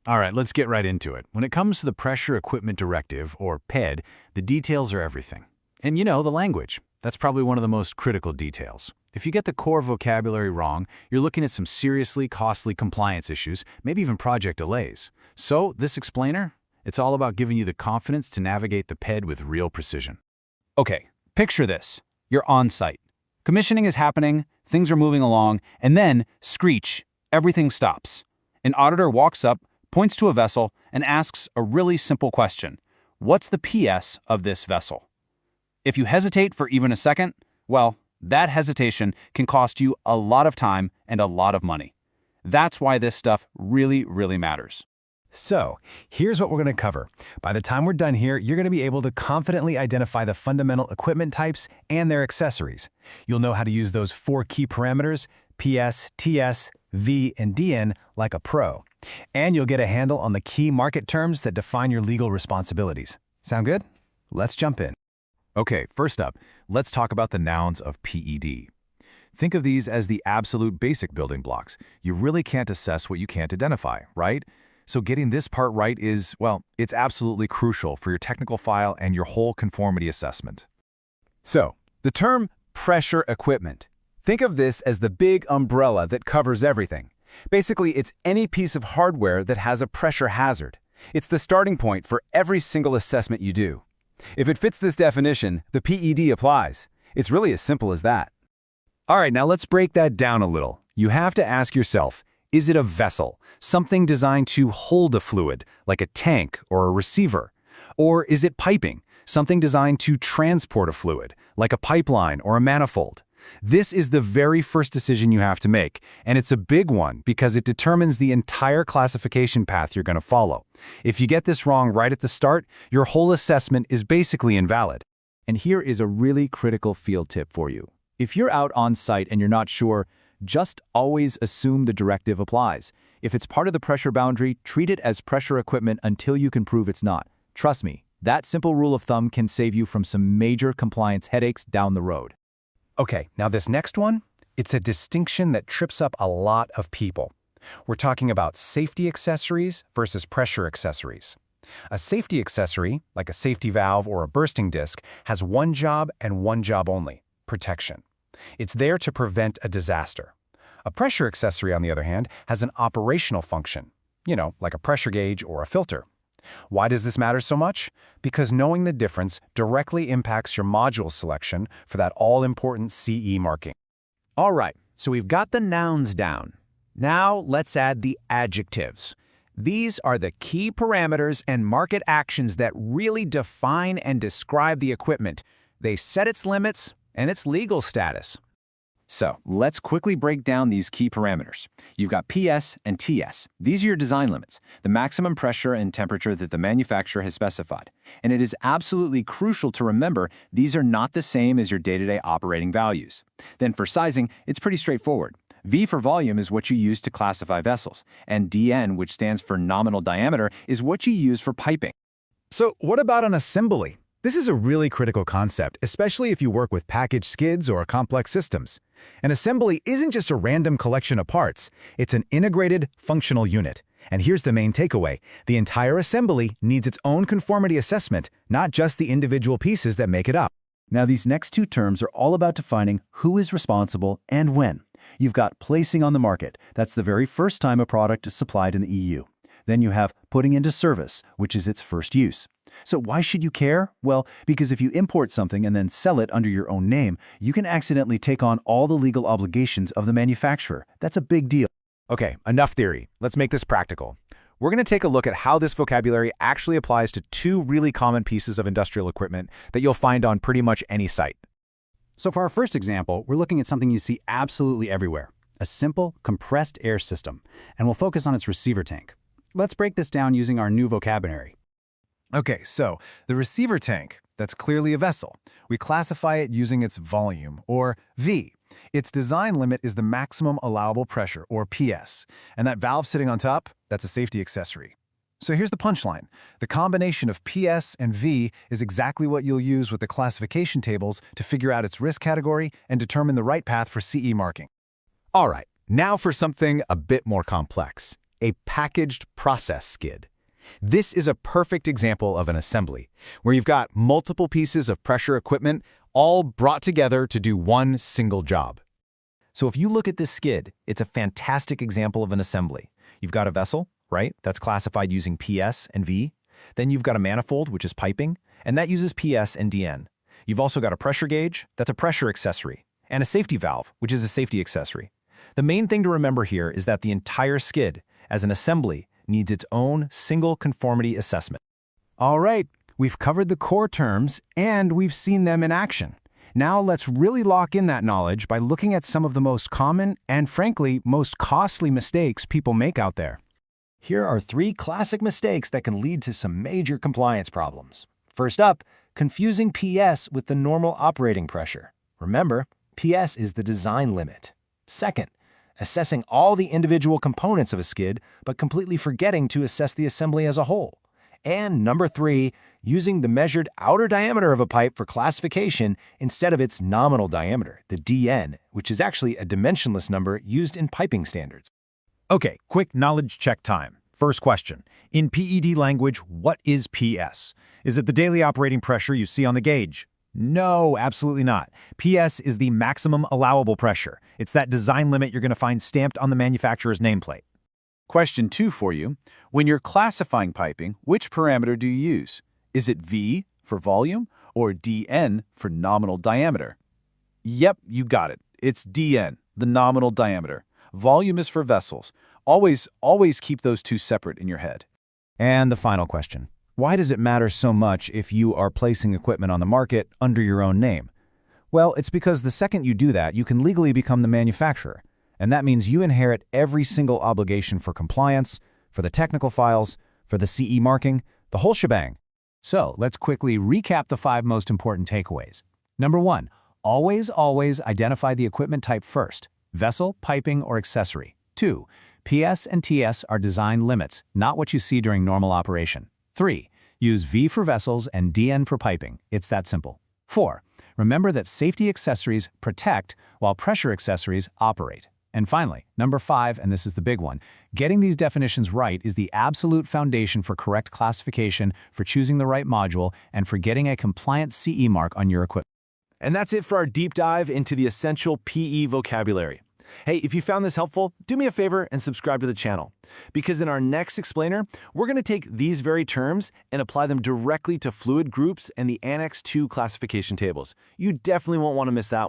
All right, let's get right into it. When it comes to the Pressure Equipment Directive, or PED, the details are everything. And the language. That's probably one of the most critical details. If you get the core vocabulary wrong, you're looking at some seriously costly compliance issues, maybe even project delays. So, this explainer, it's all about giving you the confidence to navigate the PED with real precision. Okay, picture this. You're on site. Commissioning is happening, things are moving along, and then, screech, everything stops. An auditor walks up, points to a vessel, and asks a really simple question. What's the PS of this vessel? If you hesitate for even a second, well, that hesitation can cost you a lot of time and a lot of money. That's why this stuff really, really matters. So, here's what we're going to cover. By the time we're done here, you're going to be able to confidently identify the fundamental equipment types and their accessories. You'll know how to use those 4 key parameters, PS, TS, V, and DN, like a pro. And you'll get a handle on the key market terms that define your legal responsibilities. Sound good? Let's jump in. Okay, first up, let's talk about the nouns of PED. Think of these as the absolute basic building blocks. You really can't assess what you can't identify, right? So getting this part right is, well, it's absolutely crucial for your technical file and your whole conformity assessment. So, the term pressure equipment. Think of this as the big umbrella that covers everything. Basically, it's any piece of hardware that has a pressure hazard. It's the starting point for every single assessment you do. If it fits this definition, the PED applies. It's really as simple as that. All right, now let's break that down a little. You have to ask yourself, is it a vessel, something designed to hold a fluid, like a tank or a receiver? Or is it piping, something designed to transport a fluid, like a pipeline or a manifold? This is the very first decision you have to make, and it's a big one because it determines the entire classification path you're going to follow. If you get this wrong right at the start, your whole assessment is basically invalid. And here is a really critical field tip for you. If you're out on site and you're not sure, just always assume the directive applies. If it's part of the pressure boundary, treat it as pressure equipment until you can prove it's not. Trust me, that simple rule of thumb can save you from some major compliance headaches down the road. Okay, now this next one, it's a distinction that trips up a lot of people. We're talking about safety accessories versus pressure accessories. A safety accessory, like a safety valve or a bursting disc, has one job and one job only: protection. It's there to prevent a disaster. A pressure accessory, on the other hand, has an operational function, like a pressure gauge or a filter. Why does this matter so much? Because knowing the difference directly impacts your module selection for that all-important CE marking. All right, so we've got the nouns down. Now let's add the adjectives. These are the key parameters and market actions that really define and describe the equipment. They set its limits and its legal status. So, let's quickly break down these key parameters. You've got PS and TS. These are your design limits, the maximum pressure and temperature that the manufacturer has specified. And it is absolutely crucial to remember these are not the same as your day-to-day operating values. Then for sizing, it's pretty straightforward. V for volume is what you use to classify vessels, and DN, which stands for nominal diameter, is what you use for piping. So what about an assembly? This is a really critical concept, especially if you work with packaged skids or complex systems. An assembly isn't just a random collection of parts. It's an integrated, functional unit. And here's the main takeaway. The entire assembly needs its own conformity assessment, not just the individual pieces that make it up. Now, these next 2 terms are all about defining who is responsible and when. You've got placing on the market. That's the very first time a product is supplied in the EU. Then you have putting into service, which is its first use. So why should you care? Well, because if you import something and then sell it under your own name, you can accidentally take on all the legal obligations of the manufacturer. That's a big deal. Okay, enough theory. Let's make this practical. We're going to take a look at how this vocabulary actually applies to 2 really common pieces of industrial equipment that you'll find on pretty much any site. So for our first example, we're looking at something you see absolutely everywhere, a simple compressed air system, and we'll focus on its receiver tank. Let's break this down using our new vocabulary. Okay, so the receiver tank, that's clearly a vessel. We classify it using its volume, or V. Its design limit is the maximum allowable pressure, or PS. And that valve sitting on top, that's a safety accessory. So here's the punchline. The combination of PS and V is exactly what you'll use with the classification tables to figure out its risk category and determine the right path for CE marking. All right, now for something a bit more complex. a packaged process skid. This is a perfect example of an assembly, where you've got multiple pieces of pressure equipment all brought together to do one single job. So if you look at this skid, it's a fantastic example of an assembly. You've got a vessel, right? That's classified using PS and V. Then you've got a manifold, which is piping, and that uses PS and DN. You've also got a pressure gauge, that's a pressure accessory, and a safety valve, which is a safety accessory. The main thing to remember here is that the entire skid, as an assembly, needs its own single conformity assessment. All right, we've covered the core terms and we've seen them in action. Now let's really lock in that knowledge by looking at some of the most common and, frankly, most costly mistakes people make out there. Here are 3 classic mistakes that can lead to some major compliance problems. First up, confusing PS with the normal operating pressure. Remember, PS is the design limit. Second, assessing all the individual components of a skid, but completely forgetting to assess the assembly as a whole. And number 3, using the measured outer diameter of a pipe for classification instead of its nominal diameter, the DN, which is actually a dimensionless number used in piping standards. Okay, quick knowledge check time. First question. In PED language, what is PS? Is it the daily operating pressure you see on the gauge? No, absolutely not. PS is the maximum allowable pressure. It's that design limit you're going to find stamped on the manufacturer's nameplate. Question 2 for you. When you're classifying piping, which parameter do you use? Is it V for volume or DN for nominal diameter? Yep, you got it. It's DN, the nominal diameter. Volume is for vessels. Always keep those two separate in your head. And the final question. Why does it matter so much if you are placing equipment on the market under your own name? Well, it's because the second you do that, you can legally become the manufacturer. And that means you inherit every single obligation for compliance, for the technical files, for the CE marking, the whole shebang. So let's quickly recap the 5 most important takeaways. Number 1, always identify the equipment type first, vessel, piping, or accessory. 2, PS and TS are design limits, not what you see during normal operation. 3, use V for vessels and DN for piping. It's that simple. 4, remember that safety accessories protect while pressure accessories operate. And finally, number 5, and this is the big one, getting these definitions right is the absolute foundation for correct classification, for choosing the right module, and for getting a compliant CE mark on your equipment. And that's it for our deep dive into the essential PE vocabulary. Hey, if you found this helpful, do me a favor and subscribe to the channel. Because in our next explainer, we're going to take these very terms and apply them directly to fluid groups and the Annex 2 classification tables. You definitely won't want to miss that one.